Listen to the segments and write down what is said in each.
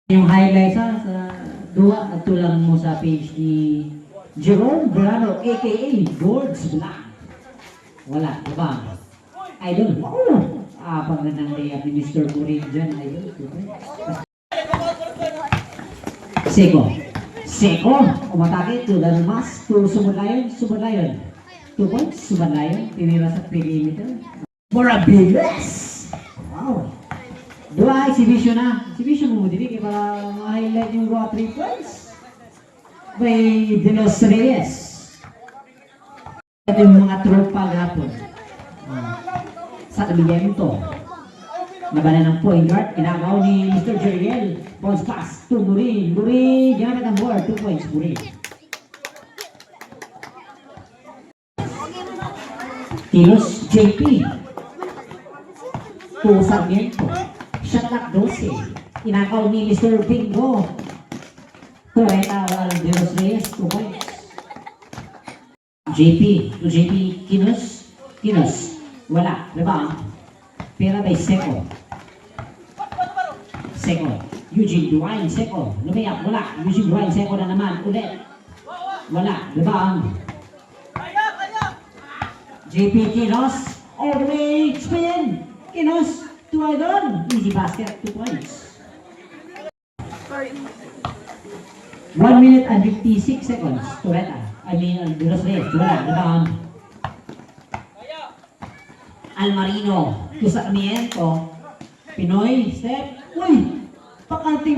Yung highlights sa duwa at tulang mo sa page ni Jerome Verano aka Gords Black. Wala, diba? Idol. Pagandang day ni Mr. Burin dyan, idol. Seko. Umatake to the mask to Sumalayon. 2 points, Sumalayon. Tinira sa perimeter. Morabilis! Wow! Dua exhibition na. Exhibition mo din para ma-highlight yung raw 3 points. By De Los Reyes. Ito yung mga tropa gapon. Sa Tabiento. Nabala ng point guard. Inagaw ni Mr. Jeriel. Bounce pass to Burin. Burin, gamit ang board. 2 points, Burin. Kilos JP. To Sarmiento. Shot clock 12. Inakaw ni Mr. Bingo. Correta De Los Reyes, 2 points. JP. To JP Kinos. Wala. Rebound. Pera by Seko. Eugene Duane Seko. Lumayak. Wala. Eugene Duane Seko na naman. Ulit. Wala. Rebound. JP Kinos. All the way. Spin. Kinos. 2 idol. Easy basket. 2 points. 1 minute and 56 seconds. Toreta. De Los Reyes. Wala. Rebound. Almarino. Kusakmiento. Pinoy. Step. Uy! Bakante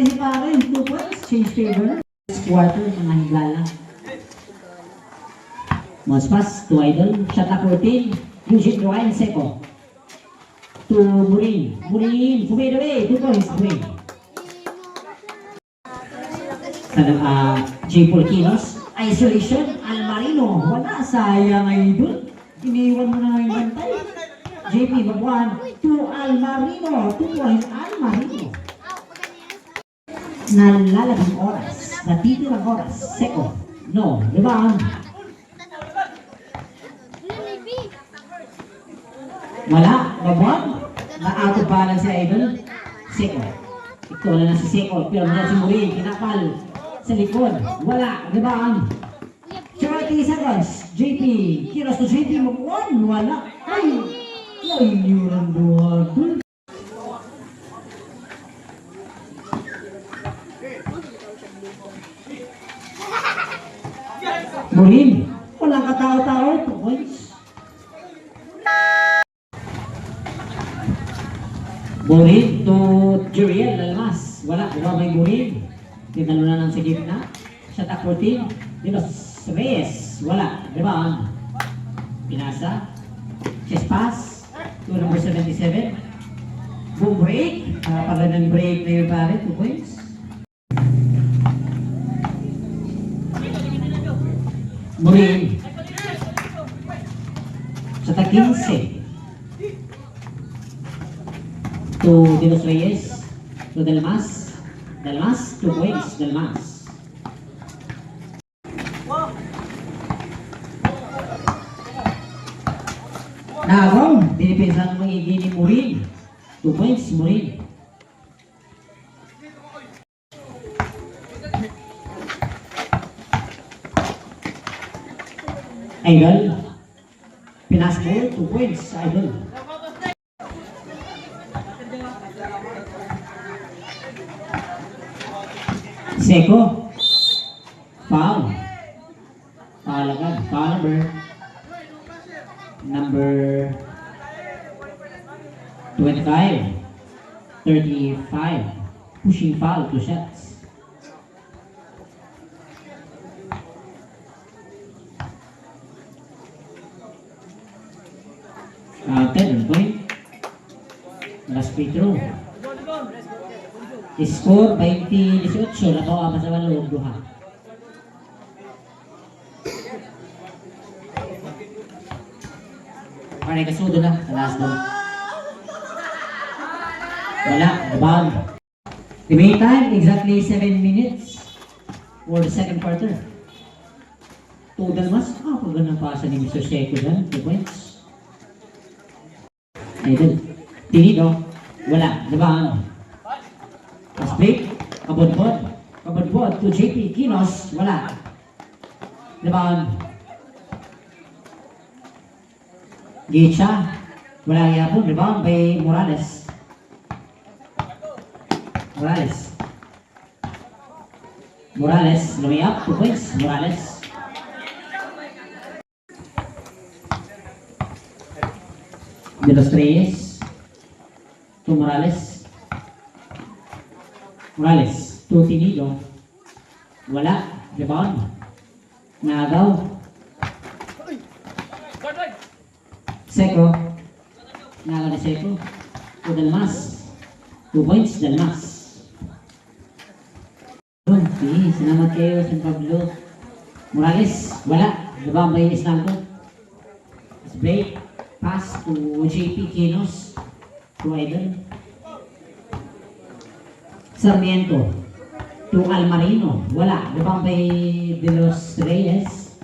si pare. 2 points. Change favor. Quarter. Mga higala. Mouse pass. 2 idol. Shot na 14. Eugene Duane Seko. To Burin. Fumade away. 2 points. Burin. J. Polkinos. Isolation. Almarino. Wala. Sayang idol. Iniwan mo na yung bantay. JP Babuan. To Almarino. 2 points. Almarino. Nalalabing oras. Natitirang oras. Seko. No. Rebound. Wala. Babuan. Na-out of balance si idol. Seko. Ito na si Seko. Pero muna si Murin. Kinapal. Sa likod. Wala. Rebound. 30 seconds. JP. Kiros to JP. Babuan. Wala. Ay. Yung doon. Murin. Walang katao-tao. 2 points. Murin to Jeriel. Lalmas. Wala. May Murin. Tinalo na lang sa gitna. Shot at 14. De Los Reyes. Wala. Rebound. Pinasa. Chest pass. To number 77. Boom break. Pala ng break na yung pare. 2 points. Murin. Sa 15. To De Los Reyes. To Dalmas. 2 points. Dalmas. Nagong. Dinipensan mo ni Murin. 2 points. Murin. Idol. Pinas mo. 2 points. Idol. Seko. Foul. Foul agad. Foul number 25. 35. Pushing foul. 2 shots. Counted. Point. Last free throw. Score 20-18. Nakawa pa sa walong duha. Para kasudo na sa last doon. Wala. Rebound. Remaining time exactly 7 minutes for the second quarter. Total mas. Pag ganang pasa ni Mr. Seko dyan. 2 points. Idol. Tinido. Wala. Rebound. Pass break. Kabudbod. Kabudbod to JP Kinos. Wala. Rebound. Gicha. Wala yapon. Rebound by Morales. Morales. Lumayap. 2 points. Morales. De los Reyes. To Morales. To Tinido. Wala. Rebound. Nagaw. Seco. Nagaw ni Seco. To Dalmas. 2 points. Dalmas. Okay, salamat kayo San Pablo. Morales. Wala. Rebound by Isnaldo. Break. Pass to JP Kinos. To Idol. Sarmiento. To Almarino. Wala. Rebound by De Los Reyes.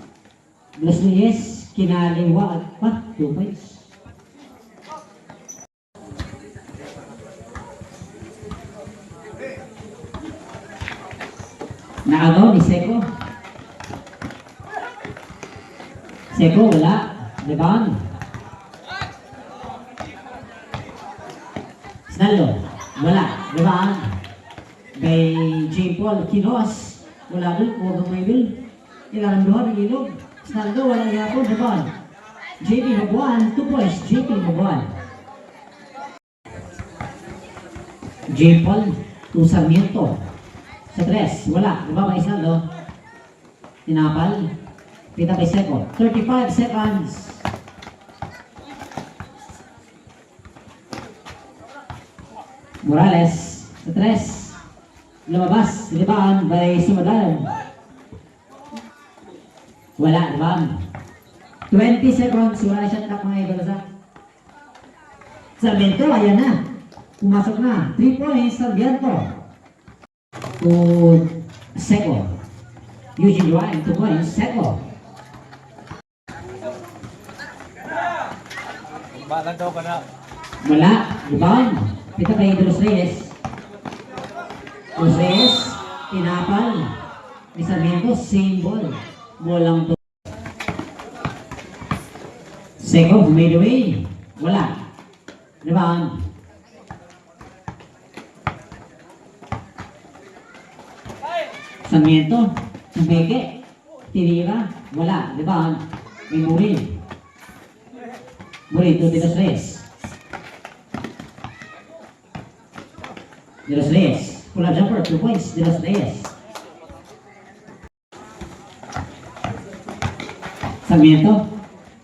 Kinaliwa. 2 points. Naagaw ni Seco. Wala. Rebound. Snaldo. Wala. Rebound. Kay J. Paul Kinos. Wala doon. Huwag may doon. Ilang doon ang ilog. Snaldo. Wala yapon. Rebound. JP Mabuan. 2 points. JP Mabuan. J. Paul to Sarmiento. Sa 3. Wala. Rebound by Snaldo. Tinapal. Pita kay Seco. 35 seconds. Morales. Sa 3. Lumabas. Rebound by Sumadalan. Wala. Rebound. 20 seconds. Wala siya tak mga idol sa Sarmiento. Ayan na. Pumasok na. 3 points. Sarmiento. To Seco. Eugene Ryan. 2 points. Seco. Balan daw ka na. Wala. Rebound. Pita kay De Los Reyes. Tinapal. Ni Sarmiento. Same ball. Walang to. Seco. Made away. Wala. Rebound. Sarmiento. Peke. Tinira. Wala. Rebound. May Murin. To De Los Reyes. De Los Reyes. Pull up jumper. 2 points. De Los Reyes. Sarmiento.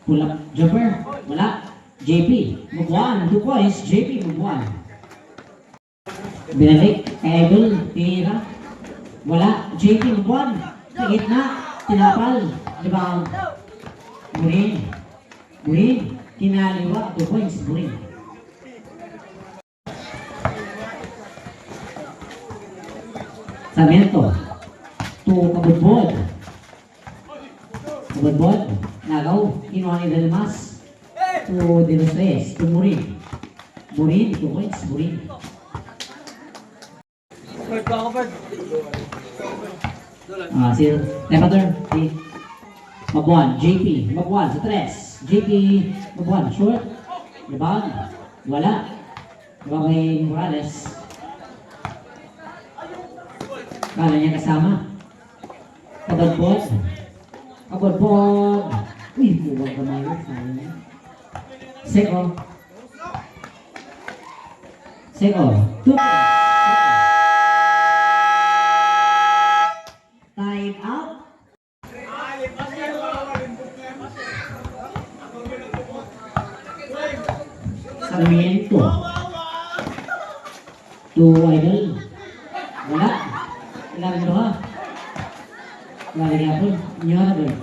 Pull up jumper. Wala. JP. Mabuan. 2 points. JP Mabuan. Binalik. Kay Idol. Tira. Wala. JP Mabuan. Sa gitna. Tinapal. Rebound. Murin. Kinaliwa. 2 points. Murin. Sarmiento. To Kabudbod. Nagaw. Kinuha ni Dalmas. To De Los Reyes. To Murin. 2 points. Murin. Si Lepater. Si Mabuan. JP. Mabuan sa 3. JP. Mabuan. Short. Rebound. Wala. Kay Morales. Kala niya kasama. Kabudbod. Uy, huwag ka mayo. Seco. 2. Time out. Sarmiento. To Idol. Wala. Ilang doha. Wala yapon. Nyara doon.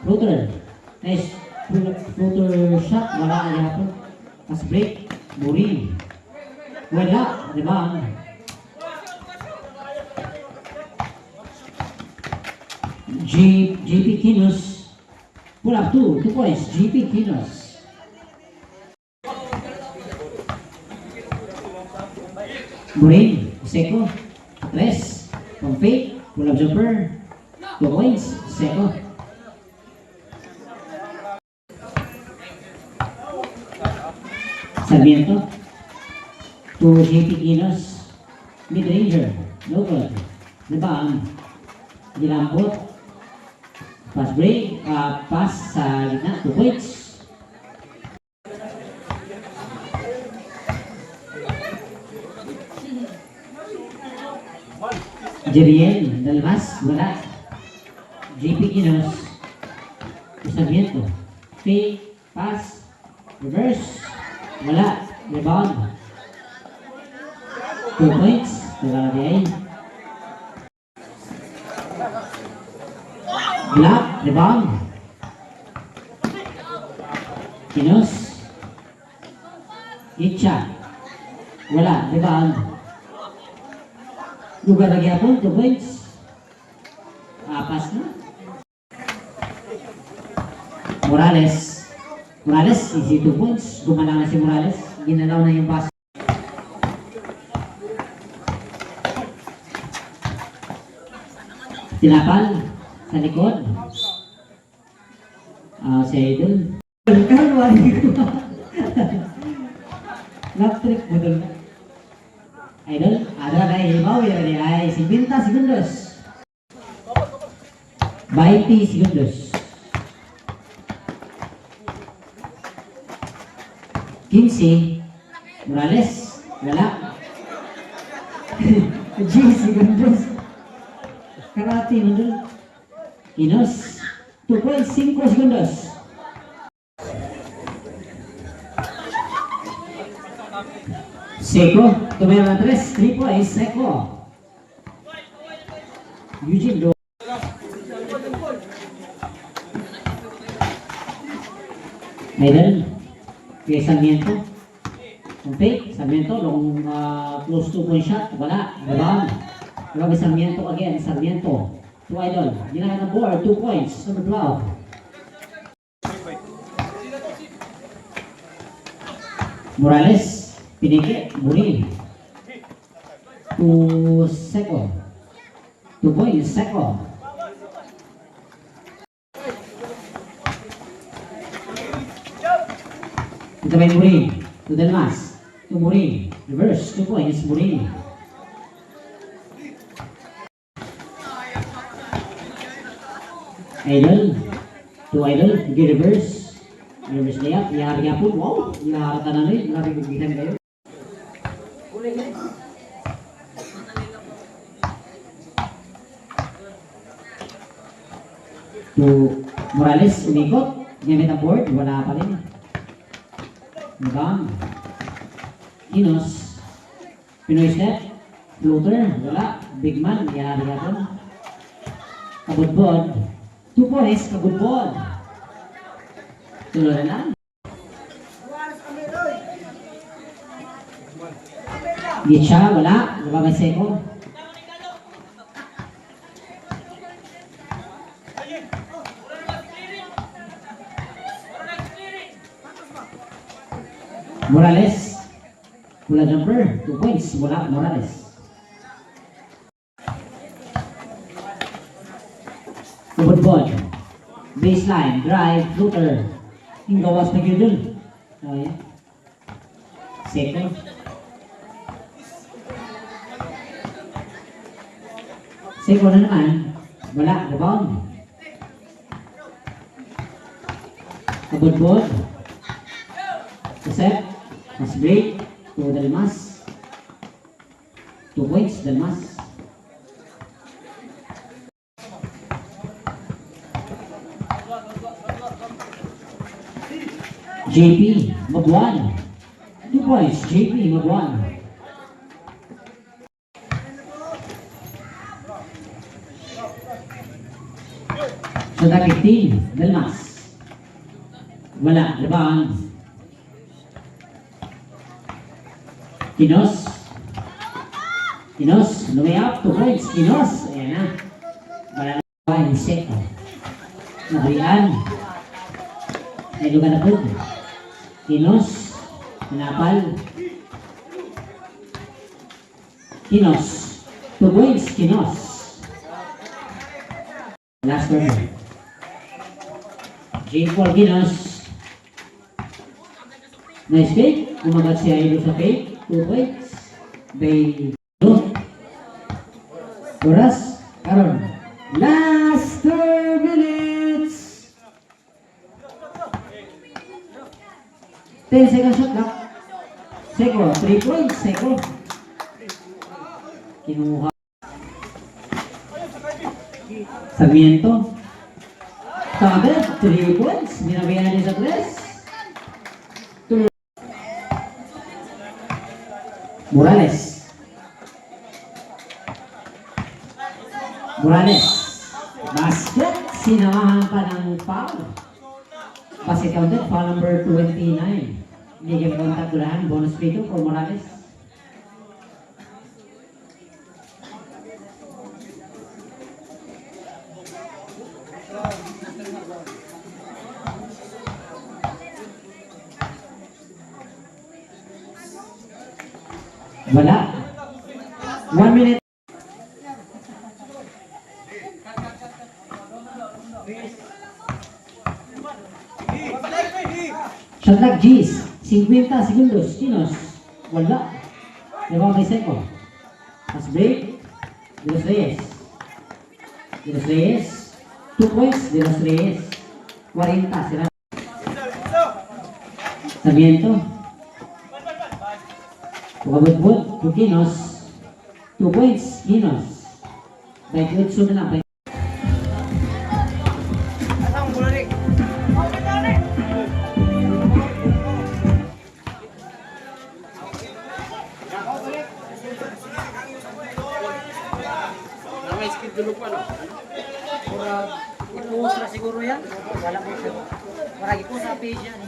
Floater. Nice. Floater shot. Wala yapon. Pas break. Murin. Wala. Rebound. JP Kinos. Pull up 2 points. JP Kinos. Murin. Seco. Tres. From Faith. Pull-up jumper. 2 points. Seko. Sarmiento. To JP Quinos. Mid-ranger. No good. Rebound. Gilambot. Pass break. Pass sa gitna. 2 points. Jeriel Dalmas, wala. JP Quinos. Sarmiento. Fake. Pass. Reverse. Wala. Rebound. 2 points. Nakalagay. Block. Rebound. Quinos. Itcha. Wala. Rebound. Lugar lagi apa? 2 points. Pass na. Morales. Morales, easy 2 points. Gumana na si Morales. Ginalaw na yung pass. Tinapal sa likod. Si Idol. Lap trick betul. Idol, ada kay Himaw ya ni ay 50 segundos. 20 segundos. 15. Morales, wala. 10 segundos. Karate mundur. Quinos, 2.5 segundos. Seko, tumira 3 points, Seko. Eugene do. Idol, kay Sarmiento. Okay, Sarmiento, long close 2-point shot, wala, rebound. Grabe Sarmiento again, Sarmiento. To Idol, ginaya na board, 2 points, number 12. Morales, piniki, Murin. To Seko. 2 points, Seko. Ito may Murin. To Delmas. To Murin. Reverse, 2 points, Murin. Idol. To Idol, reverse. Reverse layup, ihari nga po. Wow, ihari ka na rin. Ihari gugihan kayo. To Morales, umikot. Gamit ang board, wala pa rin. Rebound. Quinos. Pinoy step. Floater, wala. Big man, ihari nga po. Kabudbod. 2 points, kabudbod. Tuloy na lang. Gitcha, wala. Nababay Seko. Morales. Pula jumper. 2 points. Wala. Morales. Kubod-bod. Baseline. Drive. Floater. Yung gawas na yun dun. Okay. Seko. Seko na naman. Wala. Rebound. Kabod-bod. Set. Mas break. To Dalmas. 2 points. Dalmas. JP, Magwan. 2 points, JP, Magwan. Sa dapat team, Dalmas. Wala, rebound. Quinos. Quinos, lumay up, 2 points, Quinos. Ayan na. Wala na yung Seko. Nabarian. Ay lugar na po. Quinos, Tinapal. Quinos, 2 2 points, Kinos. Last one. J4 Kinos. Nice pick. Umagat si Aido sa pick. 2 points. Bay. Oras. Karon. Last 2 minutes. 10 seconds shot clock. Seko. 3 points. Seko. Kinuha. Sarmiento. Tabe. 3 points. Minabayan niya sa press. Morales. Morales. Basket. Sinamahan pa ng foul. Basket counted. Foul number 29. Hindi kayo contact ulahan. Bonus free for Morales. Wala. 1 minute. Shot clock G's. 50 segundos. Kinos. Wala. Diba may seko? Pass break. De Los Reyes. De Los Reyes. 2 points. De Los Reyes. 40. Sira. Sarmiento. Pagabot-bot. Kinos. 2 points. Kinos. Baik, utso na lang. Ipost na siguro yan. Wala mo siya. Maragi po sa page yan.